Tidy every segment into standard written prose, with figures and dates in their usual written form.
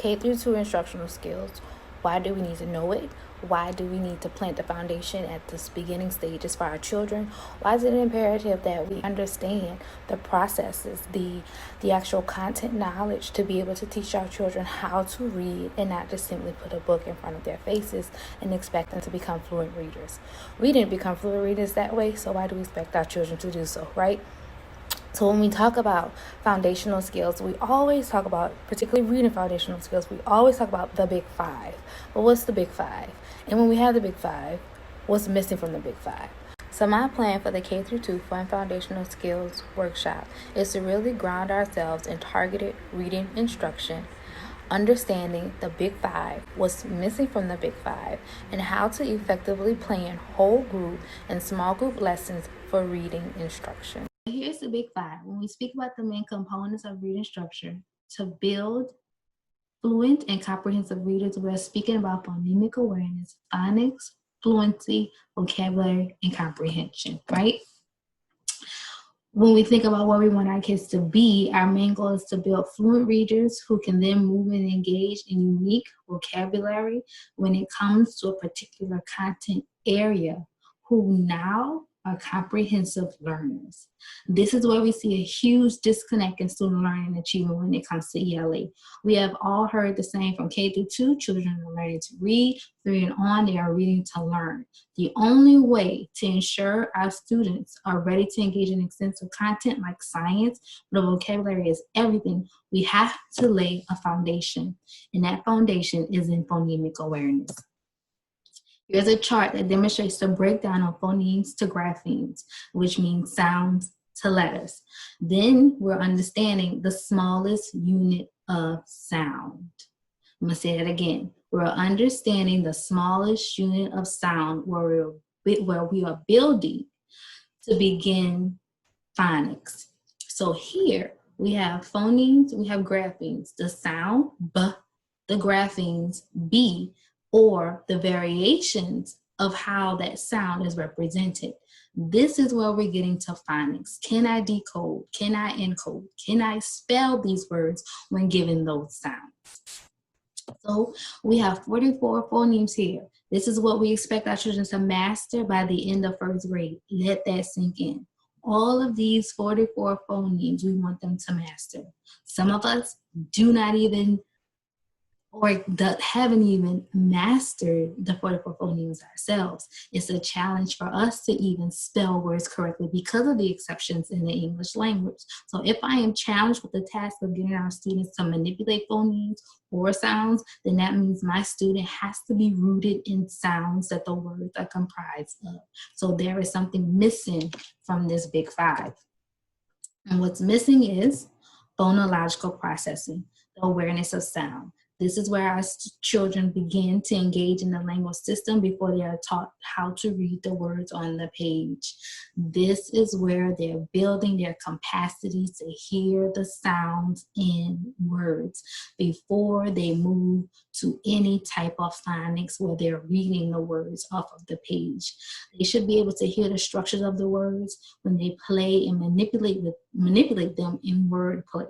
K through 2 instructional skills. Why do we need to know it? Why do we need to plant the foundation at this beginning stages for our children? Why is it imperative that we understand the processes, the actual content knowledge to be able to teach our children how to read and not just simply put a book in front of their faces and expect them to become fluent readers? We didn't become fluent readers that way, so why do we expect our children to do so, right? So when we talk about foundational skills, we always talk about, particularly reading foundational skills, we always talk about the big five. But what's the big five? And when we have the big five, what's missing from the big five? So my plan for the K through 2 Fun Foundational Skills workshop is to really ground ourselves in targeted reading instruction, understanding the big five, what's missing from the big five, and how to effectively plan whole group and small group lessons for reading instruction. Here's the big five. When we speak about the main components of reading structure, to build fluent and comprehensive readers, we're speaking about phonemic awareness, phonics, fluency, vocabulary, and comprehension, right? When we think about what we want our kids to be, our main goal is to build fluent readers who can then move and engage in unique vocabulary when it comes to a particular content area, who now are comprehensive learners. This is where we see a huge disconnect in student learning and achievement when it comes to ELA. We have all heard the same from K through 2, children are learning to read, 3 and on, they are reading to learn. The only way to ensure our students are ready to engage in extensive content like science, where the vocabulary is everything, we have to lay a foundation, and that foundation is in phonemic awareness. Here's a chart that demonstrates the breakdown of phonemes to graphemes, which means sounds to letters. Then we're understanding the smallest unit of sound. I'm gonna say that again. We're understanding the smallest unit of sound where we are building to begin phonics. So here we have phonemes, we have graphemes, the sound B, the graphemes B, or the variations of how that sound is represented. This is where we're getting to phonics. Can I decode? Can I encode? Can I spell these words when given those sounds? So we have 44 phonemes here. This is what we expect our children to master by the end of first grade. Let that sink in. All of these 44 phonemes, we want them to master. Some of us do not even haven't even mastered the 44 phonemes ourselves. It's a challenge for us to even spell words correctly because of the exceptions in the English language. So if I am challenged with the task of getting our students to manipulate phonemes or sounds, then that means my student has to be rooted in sounds that the words are comprised of. So there is something missing from this big five. And what's missing is phonological processing, the awareness of sound. This is where our children begin to engage in the language system before they are taught how to read the words on the page. This is where they're building their capacity to hear the sounds in words before they move to any type of phonics where they're reading the words off of the page. They should be able to hear the structures of the words when they play and manipulate them in word play.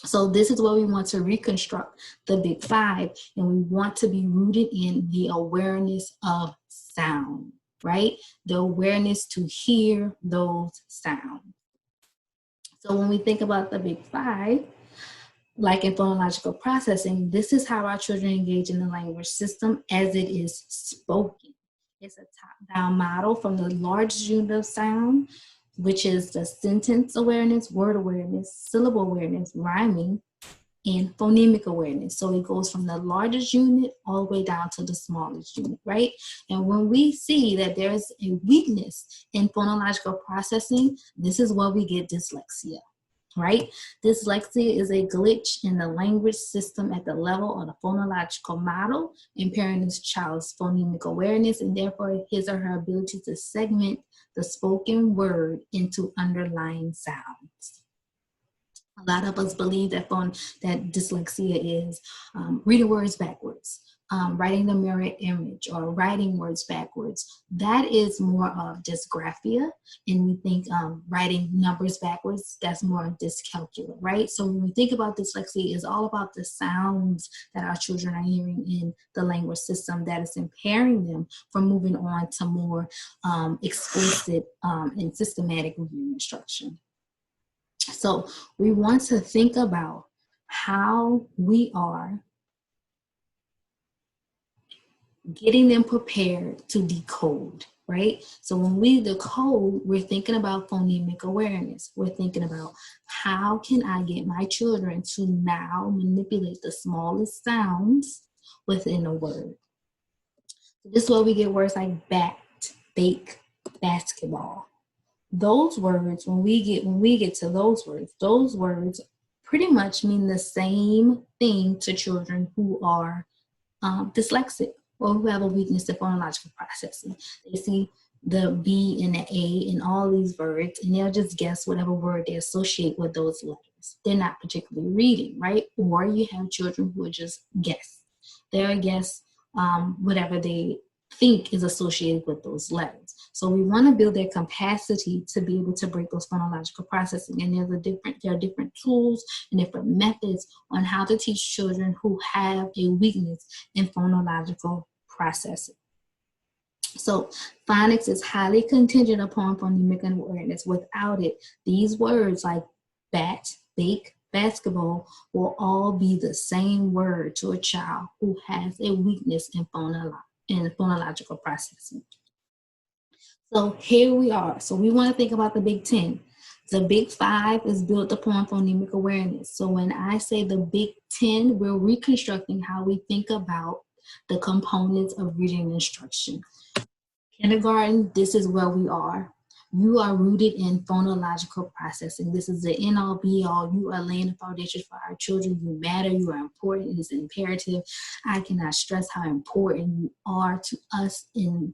So this is where we want to reconstruct the big five, and we want to be rooted in the awareness of sound, right? The awareness to hear those sounds. So when we think about the big five, like in phonological processing, this is how our children engage in the language system as it is spoken. It's a top-down model from the largest unit of sound, which is the sentence awareness, word awareness, syllable awareness, rhyming, and phonemic awareness. So it goes from the largest unit all the way down to the smallest unit, right? And when we see that there's a weakness in phonological processing, this is where we get dyslexia, right? Dyslexia is a glitch in the language system at the level of the phonological model, impairing this child's phonemic awareness and therefore his or her ability to segment the spoken word into underlying sounds. A lot of us believe that dyslexia is reading words backwards. writing the mirror image or writing words backwards, that is more of dysgraphia. And we think writing numbers backwards, that's more of dyscalculia, right? So when we think about dyslexia, it's all about the sounds that our children are hearing in the language system that is impairing them from moving on to more explicit and systematic reading instruction. So we want to think about how we are getting them prepared to decode, right? So when we decode, we're thinking about phonemic awareness. We're thinking about how can I get my children to now manipulate the smallest sounds within a word. This is where we get words like bat, bake, basketball. Those words, when we get to those words pretty much mean the same thing to children who are dyslexic or who have a weakness in phonological processing. They see the B and the A in all these words, and they'll just guess whatever word they associate with those letters. They're not particularly reading, right? Or you have children who are just guess. They'll guess whatever they think is associated with those letters. So we want to build their capacity to be able to break those phonological processing. And there are different tools and different methods on how to teach children who have a weakness in phonological processing. So phonics is highly contingent upon phonemic awareness. Without it, these words like bat, bake, basketball will all be the same word to a child who has a weakness in phonological processing. So here we are. So we want to think about the Big 10. The Big 5 is built upon phonemic awareness. So when I say the Big 10, we're reconstructing how we think about the components of reading instruction. Kindergarten, this is where we are. You are rooted in phonological processing. This is the end all be all. You are laying the foundation for our children. You matter. You are important. It is imperative. I cannot stress how important you are to us in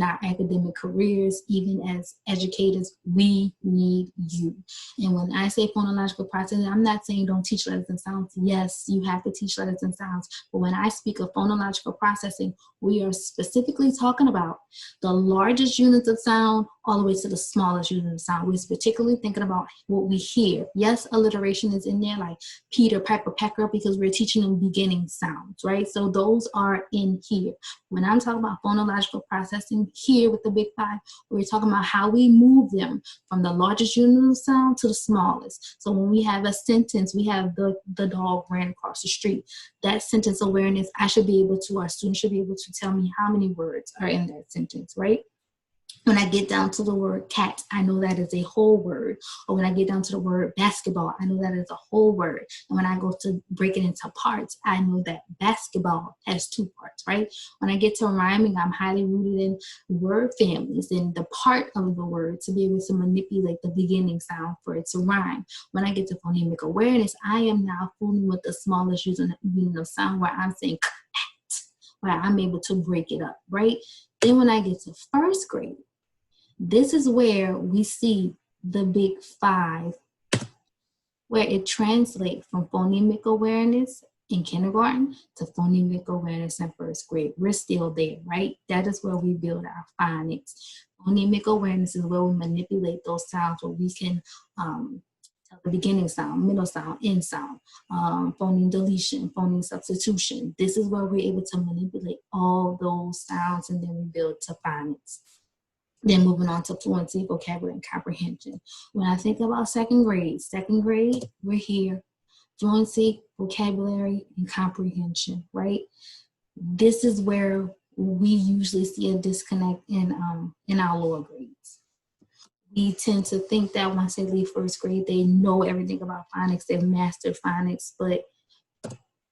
our academic careers. Even as educators, we need you. And when I say phonological processing, I'm not saying don't teach letters and sounds. Yes, you have to teach letters and sounds. But when I speak of phonological processing, we are specifically talking about the largest units of sound all the way to the smallest unit of sound. We're particularly thinking about what we hear. Yes, alliteration is in there, like Peter, Piper, Pecker, because we're teaching them beginning sounds, right? So those are in here. When I'm talking about phonological processing here with the Big 5, we're talking about how we move them from the largest unit of sound to the smallest. So when we have a sentence, we have the dog ran across the street. That sentence awareness, our students should be able to tell me how many words are in that sentence, right? When I get down to the word cat, I know that is a whole word. Or when I get down to the word basketball, I know that is a whole word. And when I go to break it into parts, I know that basketball has 2 parts, right? When I get to rhyming, I'm highly rooted in word families and the part of the word to be able to manipulate the beginning sound for it to rhyme. When I get to phonemic awareness, I am now fooling with the smallest unit of sound where I'm saying cat, where I'm able to break it up, right? Then when I get to first grade, this is where we see the Big 5, where it translates from phonemic awareness in kindergarten to phonemic awareness in first grade. We're still there, right? That is where we build our phonics. Phonemic awareness is where we manipulate those sounds, where we can tell the beginning sound, middle sound, end sound, phoneme deletion, phoneme substitution. This is where we're able to manipulate all those sounds, and then we build to phonics. Then moving on to fluency, vocabulary, and comprehension. When I think about second grade, we're here. Fluency, vocabulary, and comprehension, right? This is where we usually see a disconnect in our lower grades. We tend to think that once they leave first grade, they know everything about phonics, they've mastered phonics, but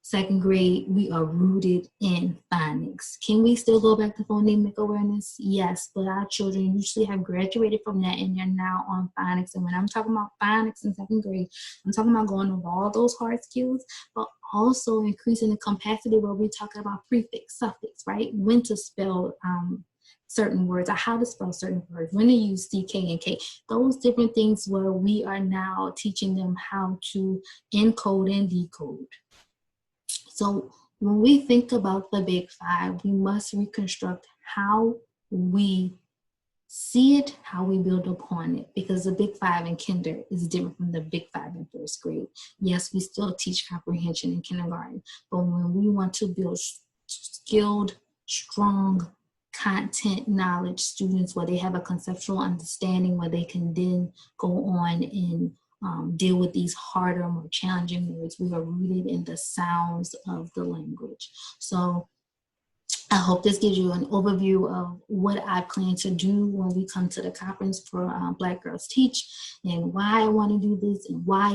second grade, we are rooted in phonics. Can we still go back to phonemic awareness? Yes, but our children usually have graduated from that and they're now on phonics. And when I'm talking about phonics in second grade, I'm talking about going over all those hard skills, but also increasing the capacity where we're talking about prefix, suffix, right? When to spell certain words, or how to spell certain words, when to use CK and K, those different things where we are now teaching them how to encode and decode. So When we think about the Big Five, we must reconstruct how we see it, how we build upon it, because the Big Five in kinder is different from the Big Five in first grade. Yes, we still teach comprehension in kindergarten, but when we want to build skilled, strong content knowledge students where they have a conceptual understanding, where they can then go on and deal with these harder, more challenging words, we are rooted in the sounds of the language. So I hope this gives you an overview of what I plan to do when we come to the conference for Black Girls Teach, and why I want to do this and why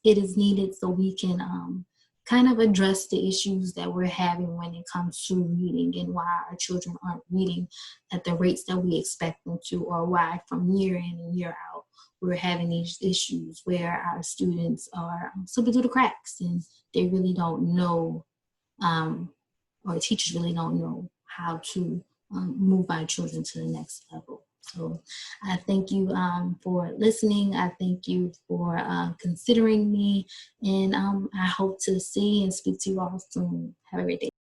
it is needed, so we can kind of address the issues that we're having when it comes to reading, and why our children aren't reading at the rates that we expect them to, or why from year in and year out we're having these issues where our students are slipping through the cracks and they really don't know, or teachers really don't know how to move our children to the next level. So I thank you for listening. I thank you for considering me. And I hope to see and speak to you all soon. Have a great day.